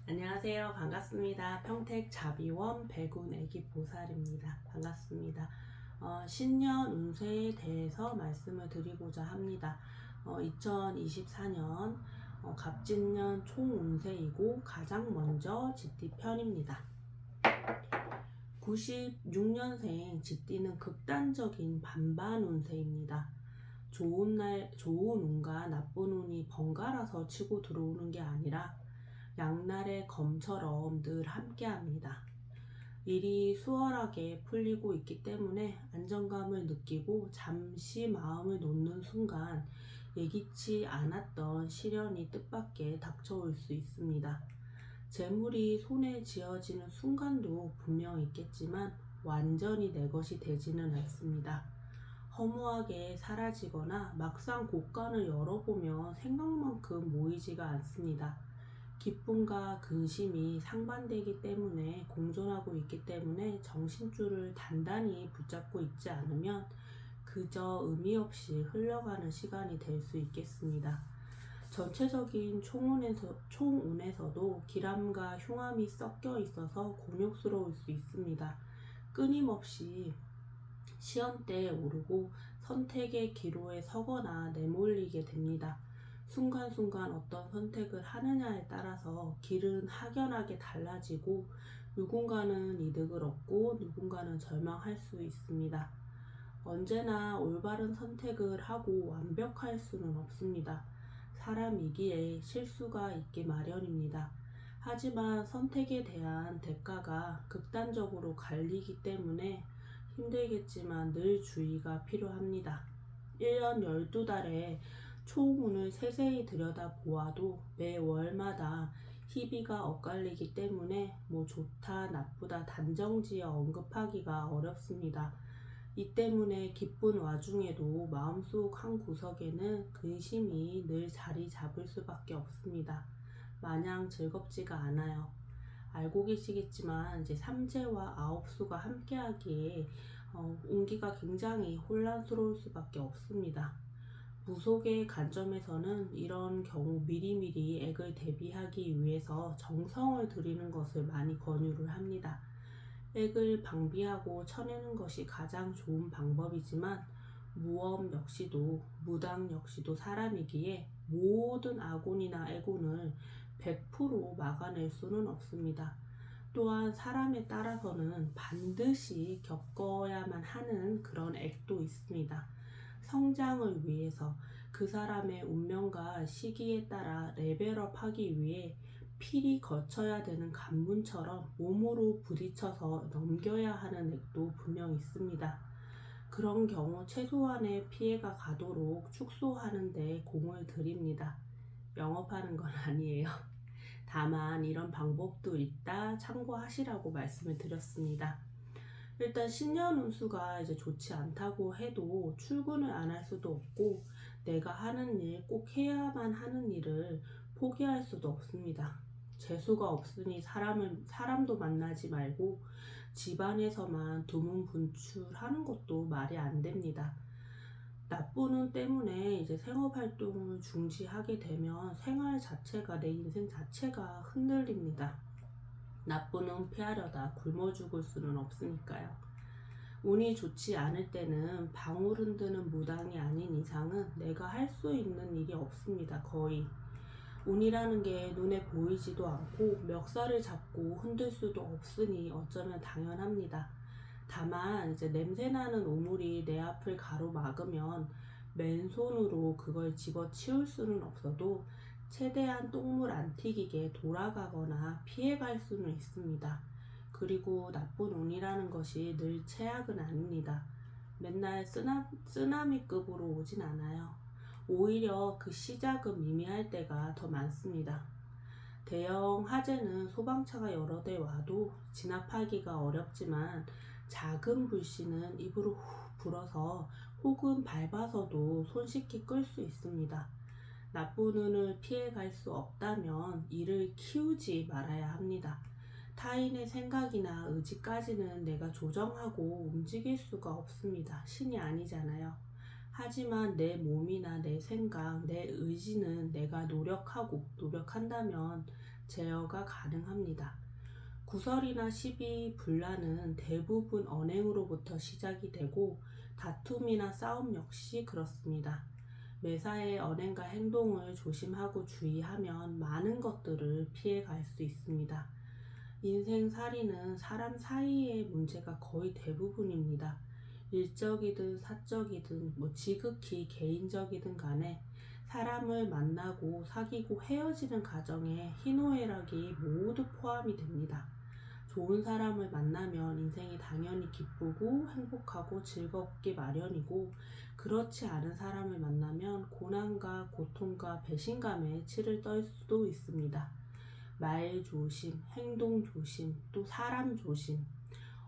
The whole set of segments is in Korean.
안녕하세요. 반갑습니다. 평택 자비원 백운 애기보살입니다. 반갑습니다. 신년 운세에 대해서 말씀을 드리고자 합니다. 2024년 갑진년 총운세이고 가장 먼저 쥐띠 편입니다. 96년생 쥐띠는 극단적인 반반 운세입니다. 좋은 운과 나쁜 운이 번갈아서 치고 들어오는 게 아니라 양날의 검처럼 늘 함께합니다. 일이 수월하게 풀리고 있기 때문에 안정감을 느끼고 잠시 마음을 놓는 순간 예기치 않았던 시련이 뜻밖의 닥쳐올 수 있습니다. 재물이 손에 쥐어지는 순간도 분명 있겠지만 완전히 내 것이 되지는 않습니다. 허무하게 사라지거나 막상 곳간을 열어보면 생각만큼 모이지가 않습니다. 기쁨과 근심이 상반되기 때문에 공존하고 있기 때문에 정신줄을 단단히 붙잡고 있지 않으면 그저 의미 없이 흘러가는 시간이 될 수 있겠습니다. 전체적인 총운에서도 기람과 흉함이 섞여 있어서 곤욕스러울 수 있습니다. 끊임없이 시험대에 오르고 선택의 기로에 서거나 내몰리게 됩니다. 순간순간 어떤 선택을 하느냐에 따라서 길은 확연하게 달라지고 누군가는 이득을 얻고 누군가는 절망할 수 있습니다. 언제나 올바른 선택을 하고 완벽할 수는 없습니다. 사람이기에 실수가 있기 마련입니다. 하지만 선택에 대한 대가가 극단적으로 갈리기 때문에 힘들겠지만 늘 주의가 필요합니다. 1년 12달에 초운을 세세히 들여다보아도 매 월마다 희비가 엇갈리기 때문에 좋다 나쁘다 단정지어 언급하기가 어렵습니다. 이 때문에 기쁜 와중에도 마음속 한 구석에는 근심이 늘 자리 잡을 수밖에 없습니다. 마냥 즐겁지가 않아요. 알고 계시겠지만 이제 삼재와 아홉수가 함께하기에 운기가 굉장히 혼란스러울 수밖에 없습니다. 무속의 관점에서는 이런 경우 미리미리 액을 대비하기 위해서 정성을 들이는 것을 많이 권유를 합니다. 액을 방비하고 쳐내는 것이 가장 좋은 방법이지만 무엄 역시도 무당 역시도 사람이기에 모든 악운이나 애군을 100% 막아낼 수는 없습니다. 또한 사람에 따라서는 반드시 겪어야만 하는 그런 액도 있습니다. 성장을 위해서 그 사람의 운명과 시기에 따라 레벨업 하기 위해 필히 거쳐야 되는 관문처럼 몸으로 부딪혀서 넘겨야 하는 액도 분명 있습니다. 그런 경우 최소한의 피해가 가도록 축소하는 데 공을 들입니다. 영업하는 건 아니에요. 다만 이런 방법도 있다 참고하시라고 말씀을 드렸습니다. 일단 신년 운수가 이제 좋지 않다고 해도 출근을 안 할 수도 없고 내가 하는 일, 꼭 해야만 하는 일을 포기할 수도 없습니다. 재수가 없으니 사람도 만나지 말고 집안에서만 두문분출하는 것도 말이 안 됩니다. 나쁜 운 때문에 이제 생업활동을 중지하게 되면 생활 자체가 내 인생 자체가 흔들립니다. 나쁜 운 피하려다 굶어 죽을 수는 없으니까요. 운이 좋지 않을 때는 방울 흔드는 무당이 아닌 이상은 내가 할 수 있는 일이 없습니다. 거의. 운이라는 게 눈에 보이지도 않고 멱살을 잡고 흔들 수도 없으니 어쩌면 당연합니다. 다만 이제 냄새나는 오물이 내 앞을 가로막으면 맨손으로 그걸 집어치울 수는 없어도 최대한 똥물 안 튀기게 돌아가거나 피해갈 수는 있습니다. 그리고 나쁜 운이라는 것이 늘 최악은 아닙니다. 맨날 쓰나미급으로 오진 않아요. 오히려 그 시작은 미미할 때가 더 많습니다. 대형 화재는 소방차가 여러 대 와도 진압하기가 어렵지만 작은 불씨는 입으로 후 불어서 혹은 밟아서도 손쉽게 끌 수 있습니다. 나쁜 운을 피해갈 수 없다면 이를 키우지 말아야 합니다. 타인의 생각이나 의지까지는 내가 조정하고 움직일 수가 없습니다. 신이 아니잖아요. 하지만 내 몸이나 내 생각, 내 의지는 내가 노력한다면 제어가 가능합니다. 구설이나 시비, 분란은 대부분 언행으로부터 시작이 되고 다툼이나 싸움 역시 그렇습니다. 매사에 언행과 행동을 조심하고 주의하면 많은 것들을 피해갈 수 있습니다. 인생살이는 사람 사이의 문제가 거의 대부분입니다. 일적이든 사적이든 지극히 개인적이든 간에 사람을 만나고 사귀고 헤어지는 과정에 희노애락이 모두 포함이 됩니다. 좋은 사람을 만나면 인생이 당연히 기쁘고 행복하고 즐겁기 마련이고, 그렇지 않은 사람을 만나면 고난과 고통과 배신감에 치를 떨 수도 있습니다. 말 조심, 행동 조심, 또 사람 조심.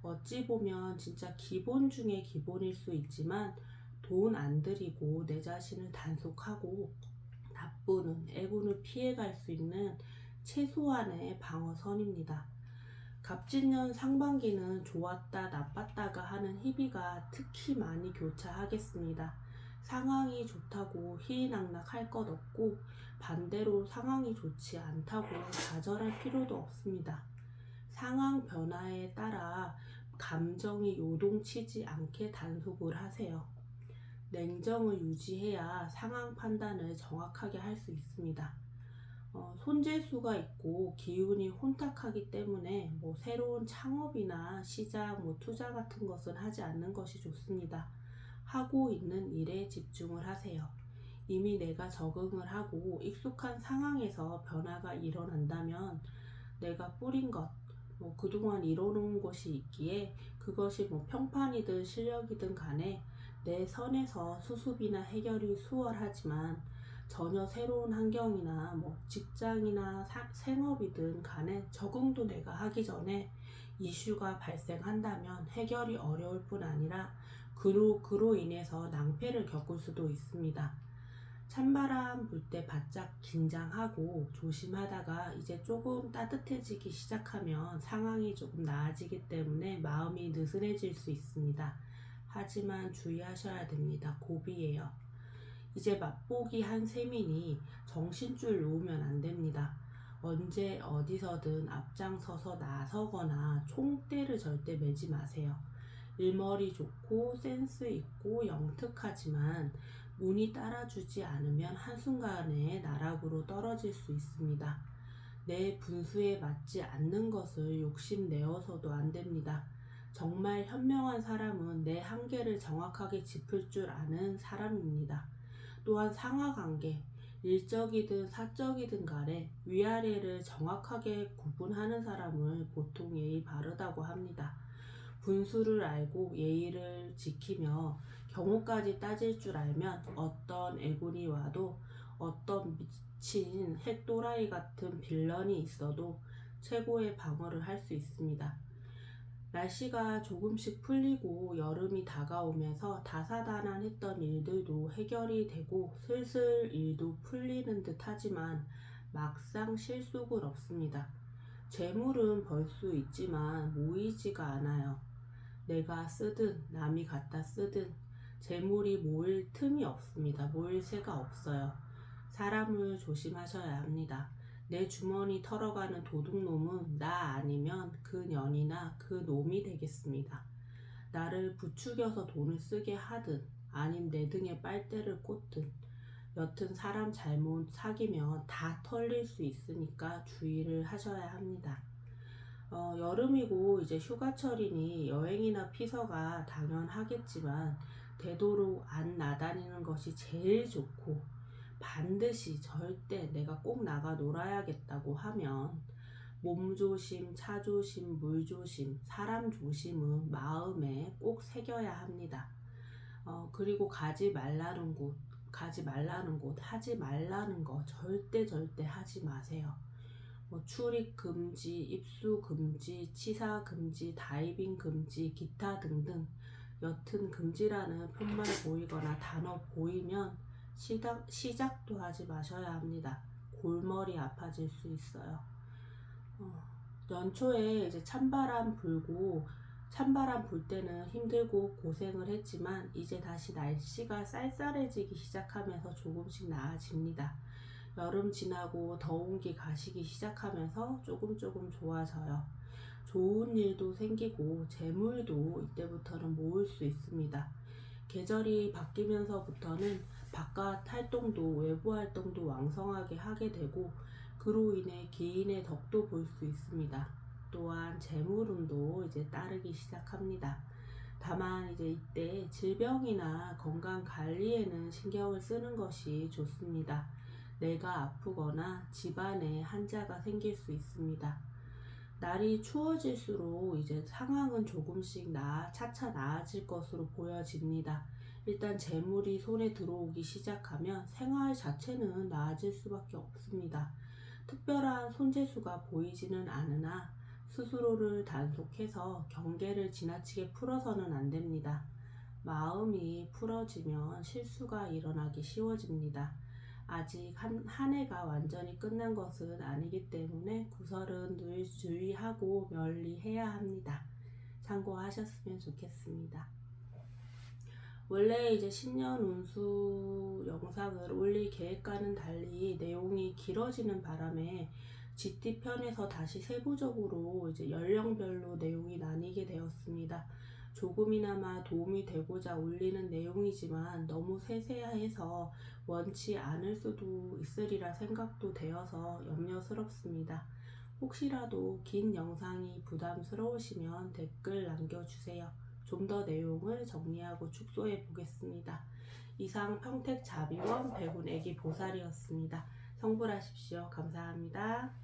어찌 보면 진짜 기본 중에 기본일 수 있지만 돈 안 들이고 내 자신을 단속하고 나쁘는 애군을 피해갈 수 있는 최소한의 방어선입니다. 갑진년 상반기는 좋았다 나빴다가 하는 희비가 특히 많이 교차하겠습니다. 상황이 좋다고 희희낙낙할 것 없고 반대로 상황이 좋지 않다고 좌절할 필요도 없습니다. 상황 변화에 따라 감정이 요동치지 않게 단속을 하세요. 냉정을 유지해야 상황 판단을 정확하게 할 수 있습니다. 손재수가 있고 기운이 혼탁하기 때문에 새로운 창업이나 시작, 투자 같은 것은 하지 않는 것이 좋습니다. 하고 있는 일에 집중을 하세요. 이미 내가 적응을 하고 익숙한 상황에서 변화가 일어난다면 내가 뿌린 것, 그동안 이뤄놓은 것이 있기에 그것이 평판이든 실력이든 간에 내 선에서 수습이나 해결이 수월하지만 전혀 새로운 환경이나 직장이나 생업이든 간에 적응도 내가 하기 전에 이슈가 발생한다면 해결이 어려울 뿐 아니라 그로 인해서 낭패를 겪을 수도 있습니다. 찬바람 불 때 바짝 긴장하고 조심하다가 이제 조금 따뜻해지기 시작하면 상황이 조금 나아지기 때문에 마음이 느슨해질 수 있습니다. 하지만 주의하셔야 됩니다. 고비예요. 이제 맛보기 한 셈이니 정신줄 놓으면 안 됩니다. 언제 어디서든 앞장서서 나서거나 총대를 절대 매지 마세요. 일머리 좋고 센스 있고 영특하지만 운이 따라주지 않으면 한순간에 나락으로 떨어질 수 있습니다. 내 분수에 맞지 않는 것을 욕심내어서도 안 됩니다. 정말 현명한 사람은 내 한계를 정확하게 짚을 줄 아는 사람입니다. 또한 상하관계, 일적이든 사적이든 간에 위아래를 정확하게 구분하는 사람을 보통 예의 바르다고 합니다. 분수를 알고 예의를 지키며 경우까지 따질 줄 알면 어떤 애군이 와도 어떤 미친 핵도라이 같은 빌런이 있어도 최고의 방어를 할 수 있습니다. 날씨가 조금씩 풀리고 여름이 다가오면서 다사다난했던 일들도 해결이 되고 슬슬 일도 풀리는 듯 하지만 막상 실속은 없습니다. 재물은 벌 수 있지만 모이지가 않아요. 내가 쓰든 남이 갖다 쓰든 재물이 모일 틈이 없습니다. 모일 새가 없어요. 사람을 조심하셔야 합니다. 내 주머니 털어가는 도둑놈은 나 아니면 그 년이나 그 놈이 되겠습니다. 나를 부추겨서 돈을 쓰게 하든 아님 내 등에 빨대를 꽂든 여튼 사람 잘못 사귀면 다 털릴 수 있으니까 주의를 하셔야 합니다. 여름이고 이제 휴가철이니 여행이나 피서가 당연하겠지만 되도록 안 나다니는 것이 제일 좋고, 반드시 절대 내가 꼭 나가 놀아야겠다고 하면 몸조심, 차조심, 물조심, 사람 조심은 마음에 꼭 새겨야 합니다. 그리고 가지 말라는 곳, 하지 말라는 거 절대 하지 마세요. 출입 금지, 입수 금지, 치사 금지, 다이빙 금지, 기타 등등 여튼 금지라는 편말 보이거나 단어 보이면 시작도 하지 마셔야 합니다. 골머리 아파질 수 있어요. 연초에 이제 찬바람 불 때는 힘들고 고생을 했지만 이제 다시 날씨가 쌀쌀해지기 시작하면서 조금씩 나아집니다. 여름 지나고 더운 기 가시기 시작하면서 조금 조금 좋아져요. 좋은 일도 생기고 재물도 이때부터는 모을 수 있습니다. 계절이 바뀌면서부터는 바깥 활동도 외부 활동도 왕성하게 하게 되고 그로 인해 기인의 덕도 볼 수 있습니다. 또한 재물운도 이제 따르기 시작합니다. 다만 이제 이때 질병이나 건강 관리에는 신경을 쓰는 것이 좋습니다. 내가 아프거나 집안에 한자가 생길 수 있습니다. 날이 추워질수록 이제 상황은 조금씩 차차 나아질 것으로 보여집니다. 일단 재물이 손에 들어오기 시작하면 생활 자체는 나아질 수밖에 없습니다. 특별한 손재주가 보이지는 않으나 스스로를 단속해서 경계를 지나치게 풀어서는 안 됩니다. 마음이 풀어지면 실수가 일어나기 쉬워집니다. 아직 한 해가 완전히 끝난 것은 아니기 때문에 구설은 늘 주의하고 면리해야 합니다. 참고하셨으면 좋겠습니다. 원래 이제 신년 운수 영상을 올릴 계획과는 달리 내용이 길어지는 바람에 GT편에서 다시 세부적으로 이제 연령별로 내용이 나뉘게 되었습니다. 조금이나마 도움이 되고자 올리는 내용이지만 너무 세세해서 원치 않을 수도 있으리라 생각도 되어서 염려스럽습니다. 혹시라도 긴 영상이 부담스러우시면 댓글 남겨주세요. 좀 더 내용을 정리하고 축소해 보겠습니다. 이상 평택자비원 백운애기 보살이었습니다. 성불하십시오. 감사합니다.